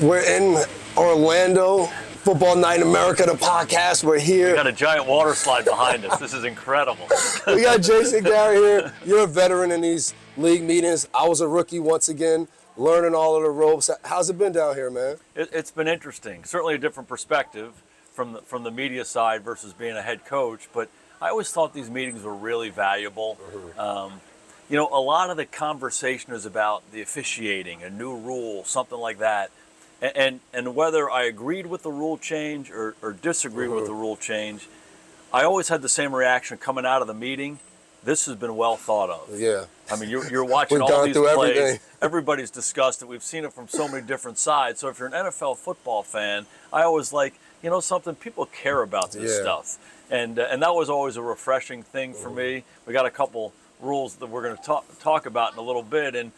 We're in Orlando, Football Night in America, the podcast. We're here. We got a giant water slide behind us. This is incredible. We got Jason Garrett here. You're a veteran in these league meetings. I was a rookie once again, learning all of the ropes. How's it been down here, man? It's been interesting. Certainly a different perspective from the media side versus being a head coach. But I always thought these meetings were really valuable. You know, a lot of the conversation is about the officiating, a new rule, something like that. And whether I agreed with the rule change or disagreed with the rule change, I always had the same reaction coming out of the meeting. This has been well thought of. Yeah. I mean, you're watching all these plays. Everything. Everybody's discussed it. We've seen it from so many different sides. So if you're an NFL football fan, I always like, you know, something people care about this stuff. And that was always a refreshing thing for me. We got a couple rules that we're going to talk about in a little bit. And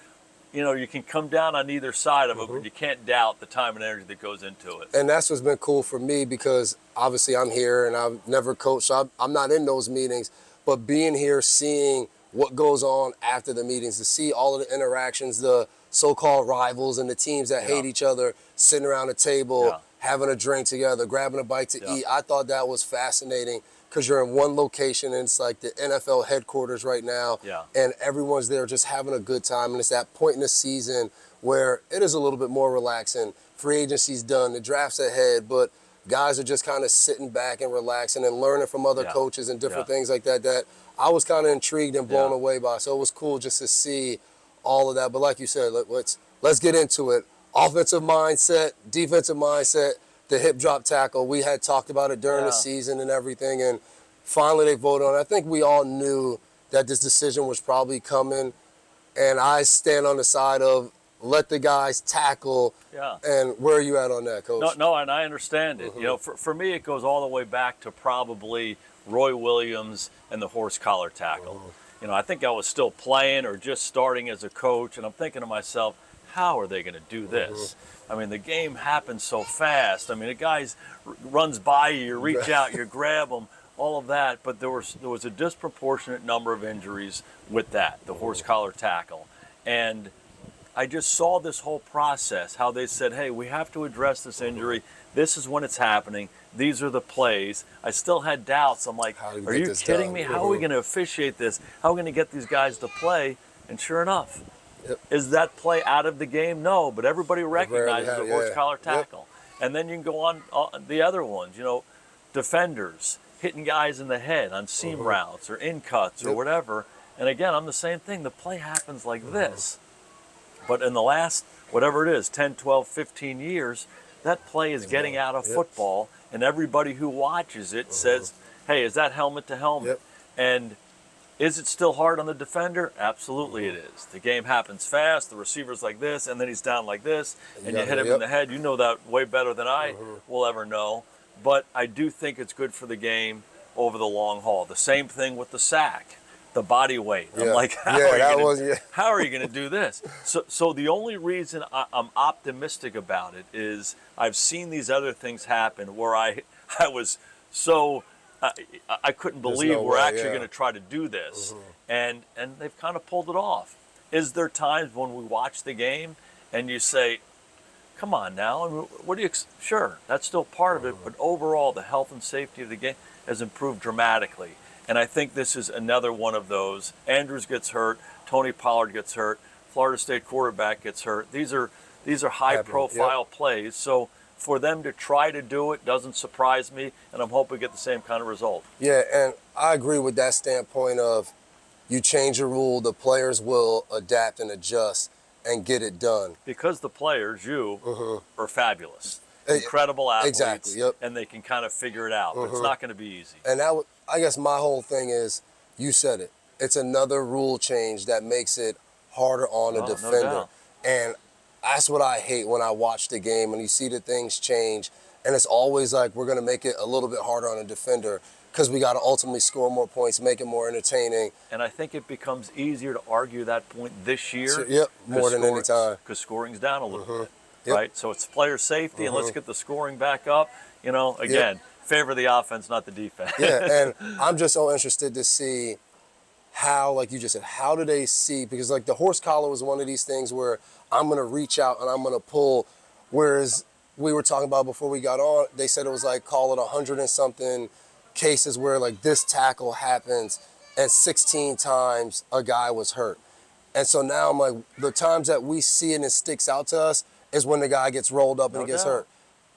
you know, you can come down on either side of it, but you can't doubt the time and energy that goes into it. And that's what's been cool for me because obviously I'm here and I've never coached, so I'm not in those meetings. But being here, seeing what goes on after the meetings, to see all of the interactions, the so-called rivals and the teams that hate each other, sitting around a table, having a drink together, grabbing a bite to eat. I thought that was fascinating because you're in one location and it's like the NFL headquarters right now, and everyone's there just having a good time. And it's that point in the season where it is a little bit more relaxing. Free agency's done, the draft's ahead, but guys are just kind of sitting back and relaxing and learning from other coaches and different things like that that I was kind of intrigued and blown away by. So it was cool just to see all of that. But like you said, let's get into it. Offensive mindset, defensive mindset, the hip drop tackle. We had talked about it during the season and everything, and finally they voted on it. I think we all knew that this decision was probably coming, and I stand on the side of let the guys tackle. And where are you at on that, Coach? No, and I understand it. You know, for me, it goes all the way back to probably Roy Williams and the horse collar tackle. You know, I think I was still playing or just starting as a coach, and I'm thinking to myself, how are they going to do this? I mean, the game happens so fast. I mean, the guy runs by you, you reach out, you grab him, all of that. But there was a disproportionate number of injuries with that, the horse collar tackle. And I just saw this whole process, how they said, hey, we have to address this injury. This is when it's happening. These are the plays. I still had doubts. I'm like, are you kidding me? How are we going to officiate this? How are we going to get these guys to play? And sure enough, is that play out of the game? No, but everybody recognizes the horse collar tackle. And then you can go on the other ones, you know, defenders hitting guys in the head on seam routes or in cuts or whatever. And again, I'm the same thing. The play happens like this. But in the last, whatever it is, 10, 12, 15 years, that play is getting out of football. And everybody who watches it says, hey, is that helmet to helmet? And is it still hard on the defender? Absolutely it is. The game happens fast, the receiver's like this, and then he's down like this, and you hit him in the head. You know that way better than I will ever know. But I do think it's good for the game over the long haul. The same thing with the sack, the body weight. I'm like, how are you going to do this? So the only reason I'm optimistic about it is I've seen these other things happen where I was so... I couldn't believe we're actually going to try to do this. And they've kind of pulled it off. Is there times when we watch the game and you say, come on now, I mean, what do you, sure, that's still part of it, but overall the health and safety of the game has improved dramatically. And I think this is another one of those. Andrews gets hurt, Tony Pollard gets hurt, Florida State quarterback gets hurt. These are high profile plays. So for them to try to do it doesn't surprise me, and I'm hoping we get the same kind of result. Yeah, and I agree with that standpoint of you change a rule, the players will adapt and adjust and get it done. Because the players, are fabulous. Incredible athletes, and they can kind of figure it out, but it's not going to be easy. And that, I guess my whole thing is, you said it, it's another rule change that makes it harder on the defender. No doubt. And that's what I hate when I watch the game and you see the things change, and it's always like we're going to make it a little bit harder on a defender because we got to ultimately score more points, make it more entertaining. And I think it becomes easier to argue that point this year. More than any time. Because scoring's down a little bit, right? So it's player safety, and let's get the scoring back up. You know, again, favor the offense, not the defense. And I'm just so interested to see how, like you just said, how do they see, because like the horse collar was one of these things where I'm going to reach out and I'm going to pull Whereas we were talking about before we got on, they said it was like, call it 100 and something cases where like this tackle happens and 16 times a guy was hurt. And so now I'm like, the times that we see it and it sticks out to us is when the guy gets rolled up and he gets hurt.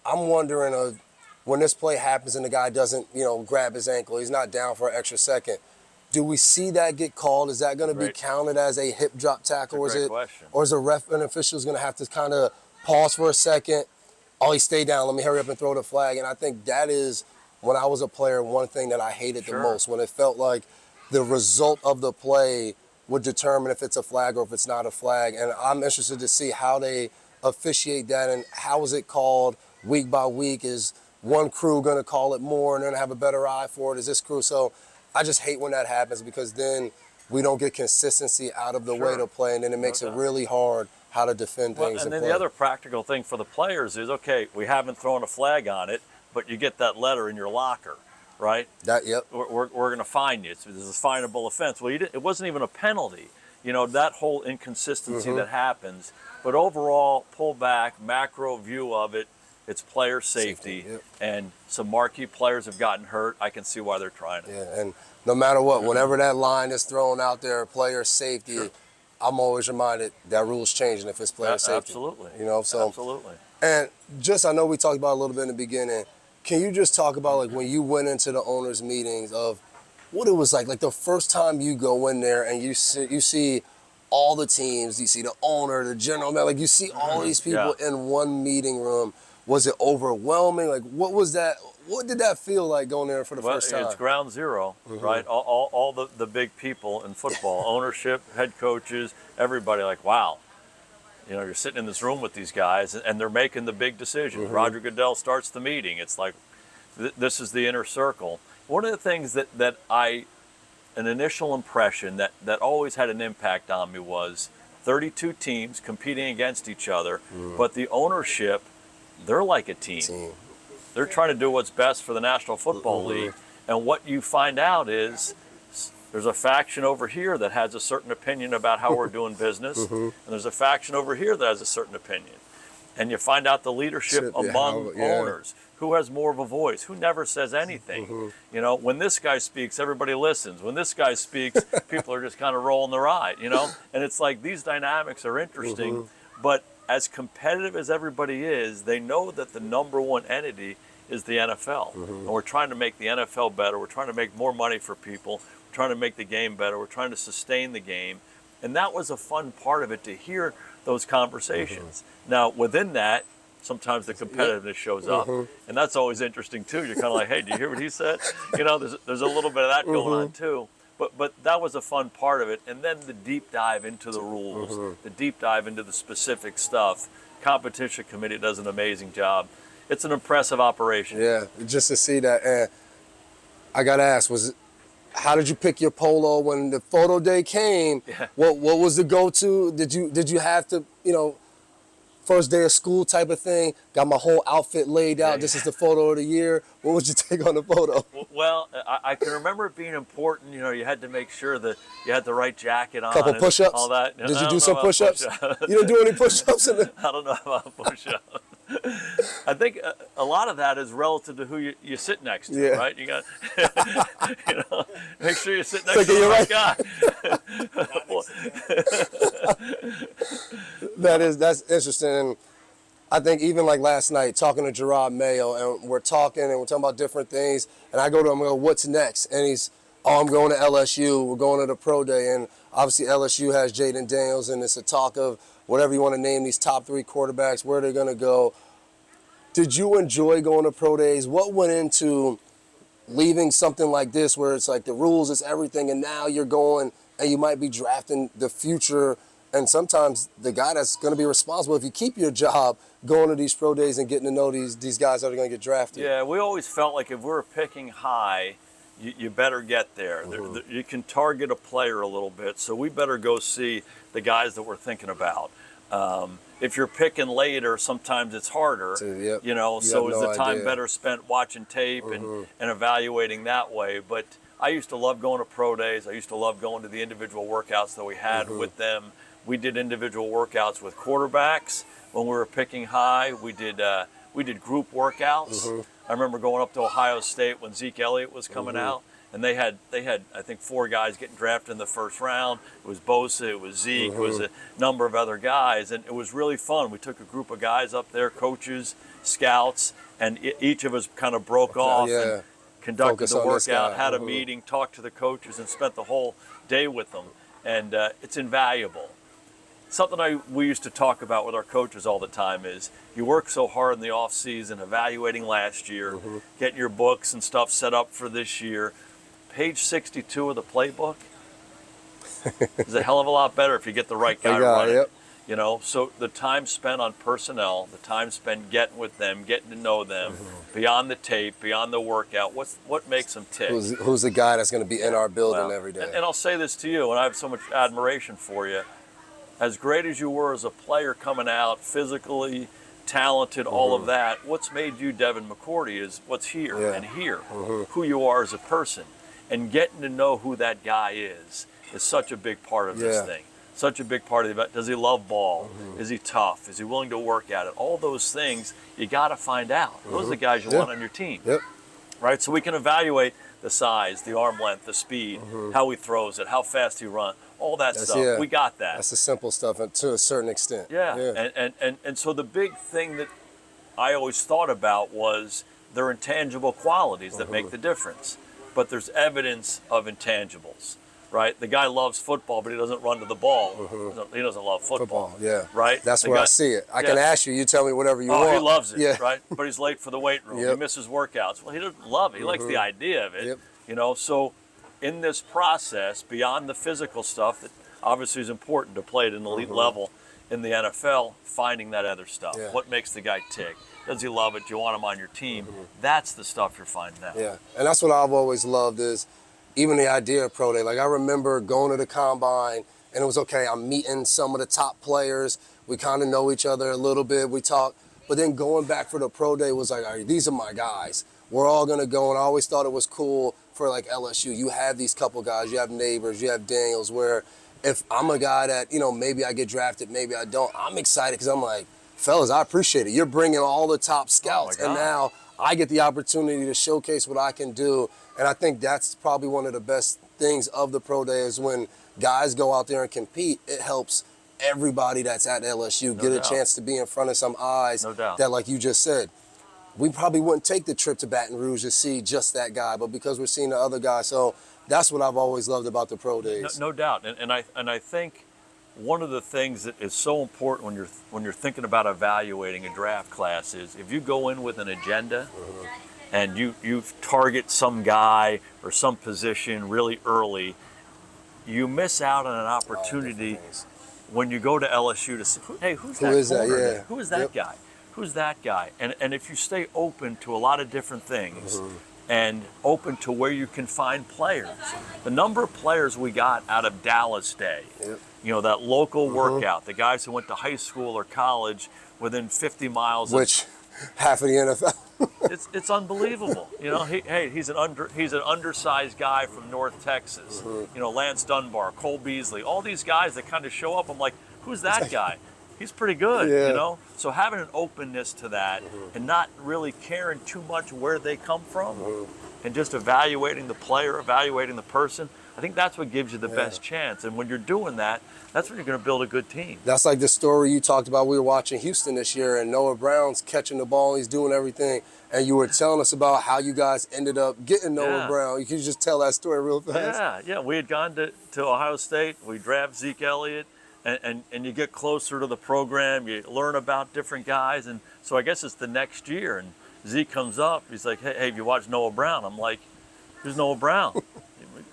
I'm wondering when this play happens and the guy doesn't, grab his ankle, he's not down for an extra second. Do we see that get called? Is that going to be counted as a hip drop tackle? Or is a ref and officials going to have to kind of pause for a second? Oh, he stayed down. Let me hurry up and throw the flag. And I think that is, when I was a player, one thing that I hated the most, when it felt like the result of the play would determine if it's a flag or if it's not a flag. And I'm interested to see how they officiate that and how is it called week by week. Is one crew going to call it more and then have a better eye for it? Is this crew? So I just hate when that happens, because then we don't get consistency out of the way to play, and then it makes it really hard how to defend things. And then the other practical thing for the players is, okay, we haven't thrown a flag on it, but you get that letter in your locker, right? We're going to fine you. This is a finable offense. Well, it wasn't even a penalty. That whole inconsistency that happens. But overall, pull back, macro view of it, it's player safety. And some marquee players have gotten hurt. I can see why they're trying it. Yeah, and no matter what, whenever that line is thrown out there, player safety, I'm always reminded that rule's changing if it's player safety. Absolutely. Absolutely. And I know we talked about it a little bit in the beginning. Can you just talk about like when you went into the owners' meetings of what it was like the first time you go in there and you see all the teams, you see the owner, the general manager, like you see all these people in one meeting room. Was it overwhelming? Like, what was that? What did that feel like going there for the first time? It's ground zero, right? All the big people in football, ownership, head coaches, everybody, like, wow. You're sitting in this room with these guys, and they're making the big decisions. Roger Goodell starts the meeting. It's like, this is the inner circle. One of the things that an initial impression that always had an impact on me was 32 teams competing against each other, but the ownership, they're like a team. They're trying to do what's best for the National Football League. And what you find out is there's a faction over here that has a certain opinion about how we're doing business, and there's a faction over here that has a certain opinion. And you find out the leadership among owners. Who has more of a voice? Who never says anything? When this guy speaks, everybody listens. When this guy speaks, people are just kind of rolling their eye, And it's like these dynamics are interesting, but as competitive as everybody is, they know that the number one entity is the NFL. And we're trying to make the NFL better. We're trying to make more money for people. We're trying to make the game better. We're trying to sustain the game. And that was a fun part of it, to hear those conversations. Now, within that, sometimes the competitiveness shows up. And that's always interesting, too. You're kind of like, hey, do you hear what he said? There's a little bit of that going on, too. But that was a fun part of it. And then the deep dive into the rules, the deep dive into the specific stuff. Competition committee does an amazing job. It's an impressive operation. Yeah, just to see that. And I got to ask, how did you pick your polo when the photo day came? What was the go-to? Did you have to, first day of school type of thing, got my whole outfit laid out, this is the photo of the year? What was your take on the photo? Well, I can remember it being important. You had to make sure that you had the right jacket on. Couple push-ups? All that. Did you do some push-ups? You didn't do any push-ups? I don't know about push-ups. I think a lot of that is relative to who you sit next to, right? You got, make sure you sit next to the right guy. That's interesting. And I think even like last night, talking to Gerard Mayo, and we're talking about different things, and I go to him and go, what's next? And he's, I'm going to LSU, we're going to the pro day, and obviously LSU has Jaden Daniels, and it's a talk of whatever you want to name these top 3 quarterbacks, where they're going to go. Did you enjoy going to pro days? What went into leaving something like this where it's like the rules is everything, and now you're going and you might be drafting the future, and sometimes the guy that's going to be responsible if you keep your job, going to these pro days and getting to know these guys that are going to get drafted? Yeah, we always felt like if we're picking high, you better get there. You can target a player a little bit, so we better go see the guys that we're thinking about. If you're picking later, sometimes it's harder, so is the time better spent watching tape and evaluating that way. But I used to love going to pro days. I used to love going to the individual workouts that we had with them. We did individual workouts with quarterbacks when we were picking high. We did group workouts. I remember going up to Ohio State when Zeke Elliott was coming out, and they had I think 4 guys getting drafted in the first round. It was Bosa, it was Zeke, it was a number of other guys, and it was really fun. We took a group of guys up there, coaches, scouts, and each of us kind of broke off and conducted the workout, had a meeting, talked to the coaches, and spent the whole day with them. And it's invaluable. Something we used to talk about with our coaches all the time is you work so hard in the off season, evaluating last year, getting your books and stuff set up for this year. Page 62 of the playbook is a hell of a lot better if you get the right guy running. You know, so the time spent on personnel, the time spent getting with them, getting to know them, beyond the tape, beyond the workout, what makes them tick? Who's the guy that's going to be in our building every day? And I'll say this to you, and I have so much admiration for you. As great as you were as a player coming out, physically talented, all of that, what's made you Devin McCourty is what's here and here, who you are as a person. And getting to know who that guy is such a big part of this thing. Such a big part of the event. Does he love ball? Is he tough? Is he willing to work at it? All those things you got to find out. Those are the guys you want on your team. Right? So we can evaluate the size, the arm length, the speed, how he throws it, how fast he runs, all that stuff. We got that. That's the simple stuff to a certain extent. And so the big thing that I always thought about was their intangible qualities that make the difference. But there's evidence of intangibles. Right, the guy loves football, but he doesn't run to the ball. He doesn't love football. Right, that's where I see it. I can ask you. You tell me whatever you want. He loves it. Right, but he's late for the weight room. He misses workouts. Well, he doesn't love it. He likes the idea of it. You know, so in this process, beyond the physical stuff that obviously is important to play at an elite level in the NFL, finding that other stuff. What makes the guy tick? Does he love it? Do you want him on your team? That's the stuff you're finding out. And that's what I've always loved is. Even the idea of pro day, like I remember going to the combine and it was okay, I'm meeting some of the top players. We kind of know each other a little bit, we talk. But then going back for the pro day was like, all right, these are my guys. We're all gonna go, and I always thought it was cool for like LSU. You have these couple guys, you have Neighbors, you have Daniels, where if I'm a guy that, you know, maybe I get drafted, maybe I don't, I'm excited because I'm like, fellas, I appreciate it. You're bringing all the top scouts, and now I get the opportunity to showcase what I can do. And I think that's probably one of the best things of the pro day is when guys go out there and compete, it helps everybody that's at LSU get a chance to be in front of some eyes that, like you just said, we probably wouldn't take the trip to Baton Rouge to see just that guy, but because we're seeing the other guy. So that's what I've always loved about the pro days. No doubt. And I think one of the things that is so important when you're thinking about evaluating a draft class is if you go in with an agenda and you target some guy or some position really early, you miss out on an opportunity when you go to LSU to say, hey, who's that corner? Who is that guy? Who's that guy? And if you stay open to a lot of different things and open to where you can find players, the number of players we got out of Dallas Day, you know, that local workout, the guys who went to high school or college within 50 miles which half of the NFL. It's unbelievable. You know, he's an undersized guy from North Texas. You know, Lance Dunbar, Cole Beasley, all these guys that kind of show up. I'm like, who's that guy? He's pretty good, you know? So having an openness to that and not really caring too much where they come from and just evaluating the player, evaluating the person, I think that's what gives you the best chance. And when you're doing that, that's when you're going to build a good team. That's like the story you talked about. We were watching Houston this year, and Noah Brown's catching the ball, he's doing everything. And you were telling us about how you guys ended up getting Noah Brown. You can just tell that story real fast. Yeah. We had gone to Ohio State. We drafted Zeke Elliott. And you get closer to the program, you learn about different guys, and so I guess it's the next year, and Zeke comes up, he's like, hey, have you watched Noah Brown? I'm like, who's Noah Brown?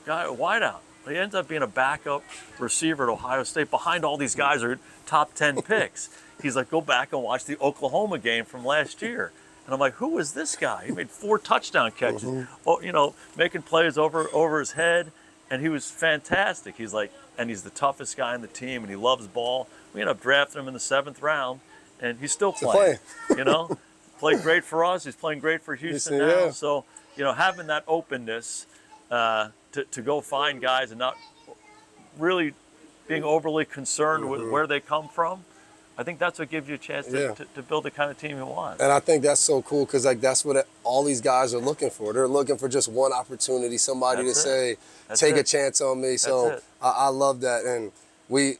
Guy at wideout. He ends up being a backup receiver at Ohio State behind all these guys who are top 10 picks. He's like, go back and watch the Oklahoma game from last year. And I'm like, who is this guy? He made 4 touchdown catches, you know, making plays over his head, and he was fantastic. He's like, and he's the toughest guy on the team, and he loves ball. We ended up drafting him in the 7th round, and he's still playing. You know, played great for us. He's playing great for Houston now. So, you know, having that openness to go find guys and not really being overly concerned with where they come from. I think that's what gives you a chance to build the kind of team you want. And I think that's so cool because like that's what all these guys are looking for. They're looking for just one opportunity, somebody to say, take a chance on me. So I love that. And we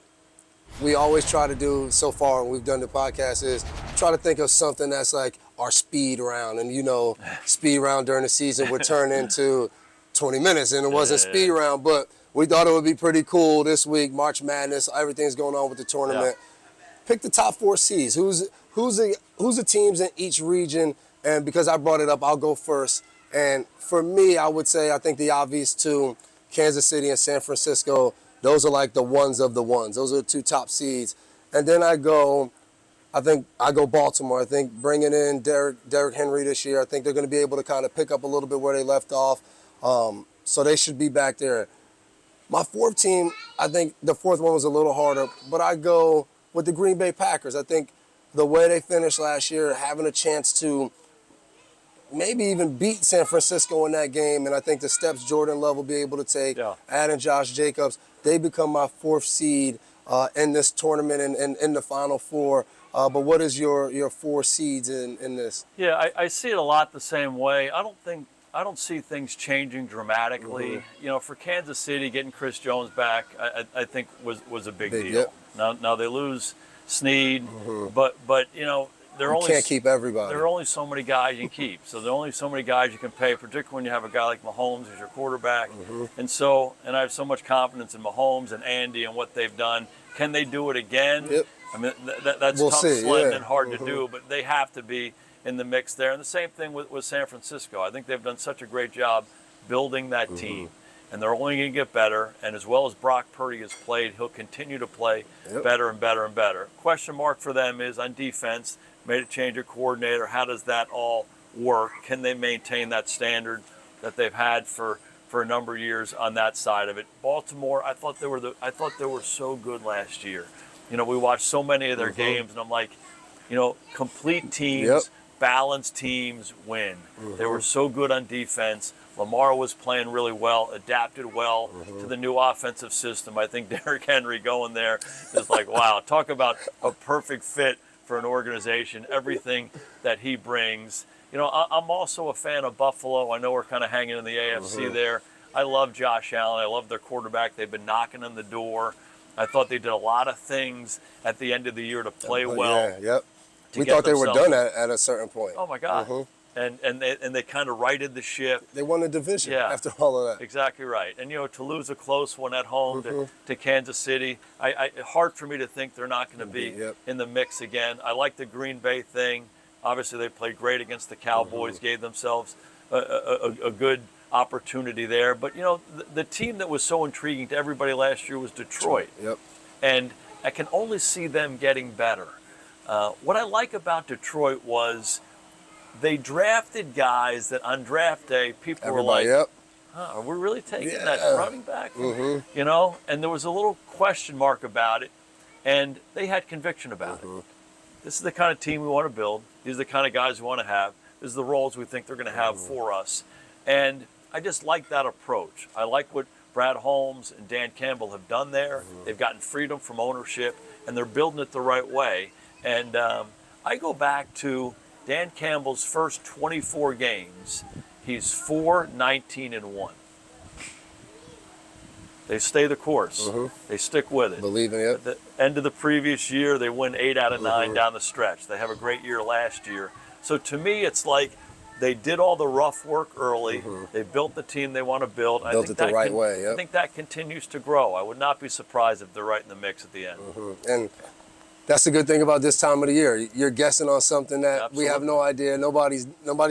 always try to do, so far when we've done the podcast, is try to think of something that's like our speed round. And, you know, speed round during the season would turn into 20 minutes, and it wasn't speed round. But we thought it would be pretty cool this week, March Madness, everything's going on with the tournament. Pick the top 4 seeds. Who's the teams in each region? And because I brought it up, I'll go first. And for me, I would say I think the obvious 2, Kansas City and San Francisco, those are like the ones of the ones. Those are the 2 top seeds. And then I go Baltimore. I think bringing in Derrick Henry this year, I think they're going to be able to kind of pick up a little bit where they left off. So they should be back there. My 4th team, I think the 4th one was a little harder, but I go with the Green Bay Packers. I think the way they finished last year, having a chance to maybe even beat San Francisco in that game, and I think the steps Jordan Love will be able to take, adding Josh Jacobs, they become my 4th seed in this tournament and in the Final Four. But what is your 4 seeds in this? Yeah, I see it a lot the same way. I don't see things changing dramatically. You know, for Kansas City, getting Chris Jones back, I think was a big deal. Now they lose Snead, but you know, you can't keep everybody. There are only so many guys you can keep. So there are only so many guys you can pay, particularly when you have a guy like Mahomes as your quarterback. And I have so much confidence in Mahomes and Andy and what they've done. Can they do it again? I mean, that's tough sledding and hard to do, but they have to be in the mix there. And the same thing with San Francisco. I think they've done such a great job building that team. And they're only going to get better. And as well as Brock Purdy has played, he'll continue to play better and better and better. Question mark for them is on defense. Made a change of coordinator. How does that all work? Can they maintain that standard that they've had for a number of years on that side of it? Baltimore, I thought they were so good last year. You know, we watched so many of their games, and I'm like, you know, complete teams, balanced teams win. They were so good on defense. Lamar was playing really well, adapted well to the new offensive system. I think Derrick Henry going there is like, wow, talk about a perfect fit for an organization, everything that he brings. You know, I'm also a fan of Buffalo. I know we're kind of hanging in the AFC there. I love Josh Allen. I love their quarterback. They've been knocking on the door. I thought they did a lot of things at the end of the year to play well. We thought they were done at a certain point. Oh, my God. And they kind of righted the ship. They won the division after all of that. Exactly right. And, you know, to lose a close one at home to Kansas City, hard for me to think they're not going to be in the mix again. I like the Green Bay thing. Obviously, they played great against the Cowboys, gave themselves a good opportunity there. But, you know, the team that was so intriguing to everybody last year was Detroit. And I can only see them getting better. What I like about Detroit was they drafted guys that on draft day, people were like, are we really taking that running back? You know, and there was a little question mark about it, and they had conviction about it. This is the kind of team we want to build. These are the kind of guys we want to have. This is the roles we think they're going to have for us. And I just like that approach. I like what Brad Holmes and Dan Campbell have done there. They've gotten freedom from ownership, and they're building it the right way. And I go back to Dan Campbell's first 24 games. He's 4-19-1. They stay the course. They stick with it. Believe in it. At the end of the previous year, they win 8 out of 9 down the stretch. They have a great year last year. So to me, it's like they did all the rough work early. They built the team they want to build. Built it the right way. I think that continues to grow. I would not be surprised if they're right in the mix at the end. And that's the good thing about this time of the year. You're guessing on something that we have no idea. Nobody's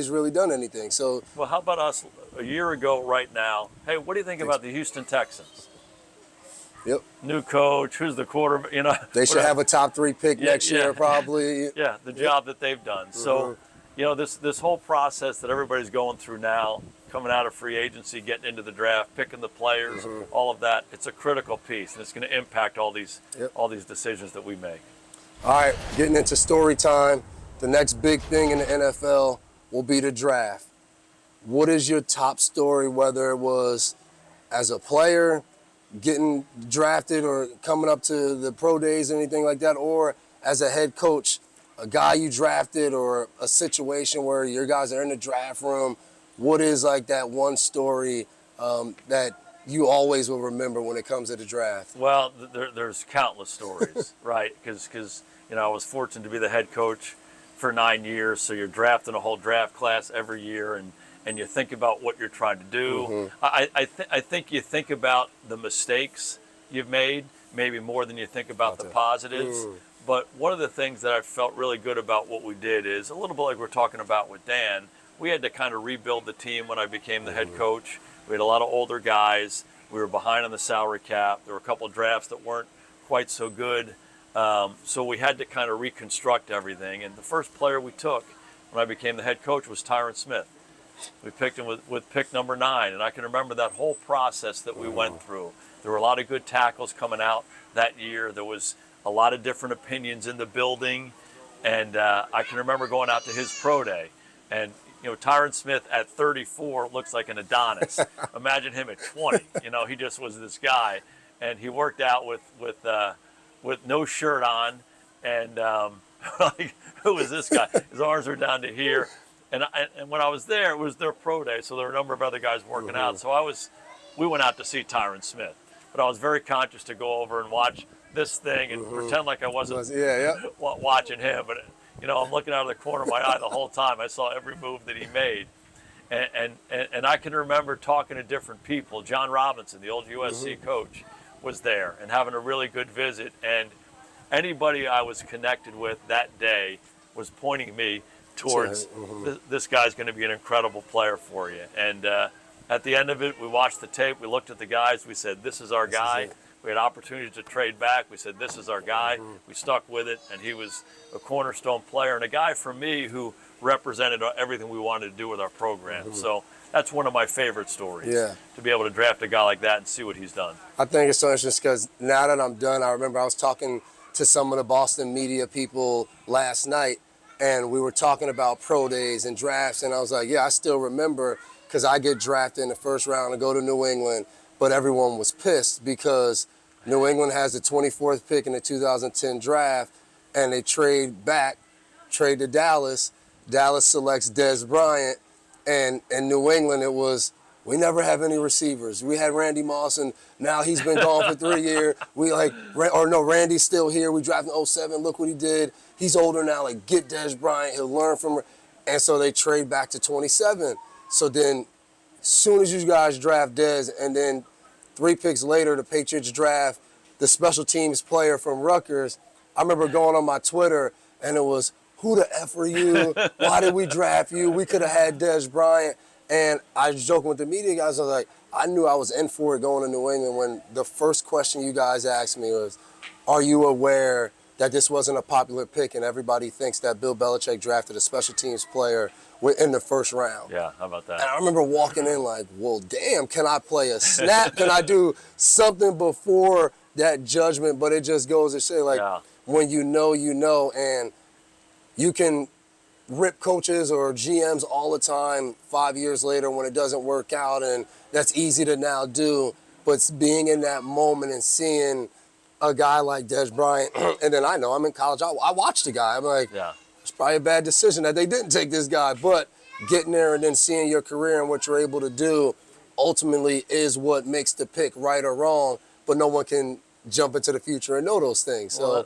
really done anything. So, well, how about us a year ago right now? Hey, what do you think about the Houston Texans? New coach, who's the quarterback? You know, they should have a top 3 pick next year, probably. The job that they've done. So, you know, this whole process that everybody's going through now, coming out of free agency, getting into the draft, picking the players, all of that, it's a critical piece, and it's going to impact all these decisions that we make. All right, getting into story time. The next big thing in the NFL will be the draft. What is your top story, whether it was as a player, getting drafted or coming up to the pro days or anything like that, or as a head coach, a guy you drafted or a situation where your guys are in the draft room, what is like that one story that you always will remember when it comes to the draft? Well, there's countless stories, right? Because I was fortunate to be the head coach for 9 years, so you're drafting a whole draft class every year, and you think about what you're trying to do. I think you think about the mistakes you've made maybe more than you think about the positives. But one of the things that I felt really good about what we did is a little bit like we're talking about with Dan. We had to kind of rebuild the team when I became the head coach. We had a lot of older guys. We were behind on the salary cap. There were a couple of drafts that weren't quite so good. So we had to kind of reconstruct everything. And the first player we took when I became the head coach was Tyron Smith. We picked him with pick number 9. And I can remember that whole process that we went through. There were a lot of good tackles coming out that year. There was a lot of different opinions in the building. And I can remember going out to his pro day. And Tyron Smith at 34 looks like an Adonis. Imagine him at 20. He just was this guy, and he worked out with no shirt on, and like, who is this guy? His arms were down to here, and when I was there, it was their pro day, so there were a number of other guys working out. So we went out to see Tyron Smith, but I was very conscious to go over and watch this thing and pretend like I wasn't watching him, but. I'm looking out of the corner of my eye the whole time. I saw every move that he made. And I can remember talking to different people. John Robinson, the old USC coach, was there and having a really good visit. And anybody I was connected with that day was pointing me towards this guy's going to be an incredible player for you. And at the end of it, we watched the tape. We looked at the guys. We said, this is our guy. We had opportunities to trade back. We said, this is our guy. We stuck with it, and he was a cornerstone player and a guy for me who represented everything we wanted to do with our program. So that's one of my favorite stories, to be able to draft a guy like that and see what he's done. I think it's so interesting because now that I'm done, I remember I was talking to some of the Boston media people last night, and we were talking about pro days and drafts, and I was like, I still remember because I get drafted in the first round and go to New England, but everyone was pissed because New England has the 24th pick in the 2010 draft, and they trade to Dallas. Dallas selects Dez Bryant, and in New England it was, we never have any receivers. We had Randy Moss, and now he's been gone for 3 years. Randy's still here. We drafted in 07. Look what he did. He's older now. Like, get Dez Bryant. He'll learn from. And so they trade back to 27. So then, as soon as you guys draft Dez, and then 3 picks later, the Patriots draft the special teams player from Rutgers. I remember going on my Twitter, and it was, who the F are you? Why did we draft you? We could have had Dez Bryant. And I was joking with the media guys. I was like, I knew I was in for it going to New England when the first question you guys asked me was, are you aware that this wasn't a popular pick and everybody thinks that Bill Belichick drafted a special teams player in the first round? Yeah, how about that? And I remember walking in like, well, damn, can I play a snap? Can I do something before that judgment? But it just goes to say, like, when you know, and you can rip coaches or GMs all the time 5 years later when it doesn't work out, and that's easy to now do. But being in that moment and seeing a guy like Dez Bryant, and then I know I'm in college, I watched the guy. I'm like, it's probably a bad decision that they didn't take this guy. But getting there and then seeing your career and what you're able to do ultimately is what makes the pick right or wrong. But no one can jump into the future and know those things. So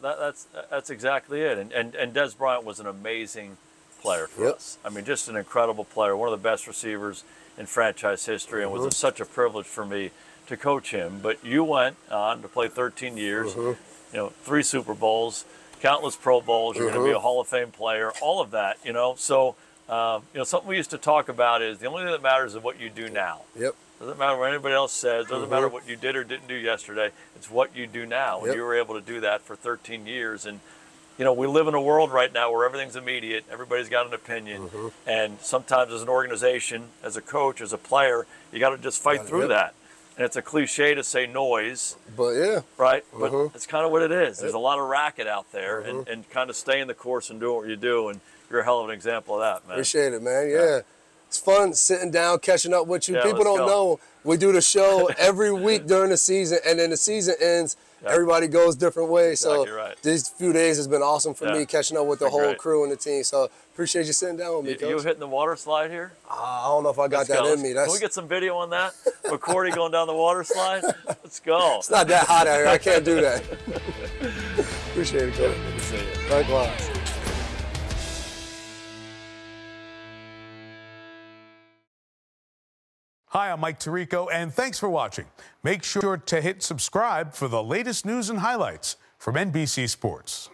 that's exactly it. And Dez Bryant was an amazing player for us. I mean, just an incredible player, one of the best receivers in franchise history, and was such a privilege for me to coach him. But you went on to play 13 years, 3 Super Bowls, countless Pro Bowls. You're going to be a Hall of Fame player, all of that, So, something we used to talk about is the only thing that matters is what you do now. Doesn't matter what anybody else says. Doesn't matter what you did or didn't do yesterday. It's what you do now. And you were able to do that for 13 years. And, we live in a world right now where everything's immediate. Everybody's got an opinion. And sometimes as an organization, as a coach, as a player, you got to just fight through that. And it's a cliche to say noise. But right? But it's kind of what it is. There's a lot of racket out there, and kind of stay in the course and do what you do. And you're a hell of an example of that, man. Appreciate it, man. It's fun sitting down, catching up with you. Yeah, People don't know we do the show every week during the season, and then the season ends. Yep. Everybody goes different ways. Exactly so right. These few days has been awesome for me, catching up with the whole crew and the team. So appreciate you sitting down with me, Coach. You hitting the water slide here? I don't know if I got that in me. Can we get some video on that? McCourty going down the water slide? Let's go. It's not that hot out here. I can't do that. Appreciate it, Coach. Good to see you. Likewise. Hi, I'm Mike Tirico, and thanks for watching. Make sure to hit subscribe for the latest news and highlights from NBC Sports.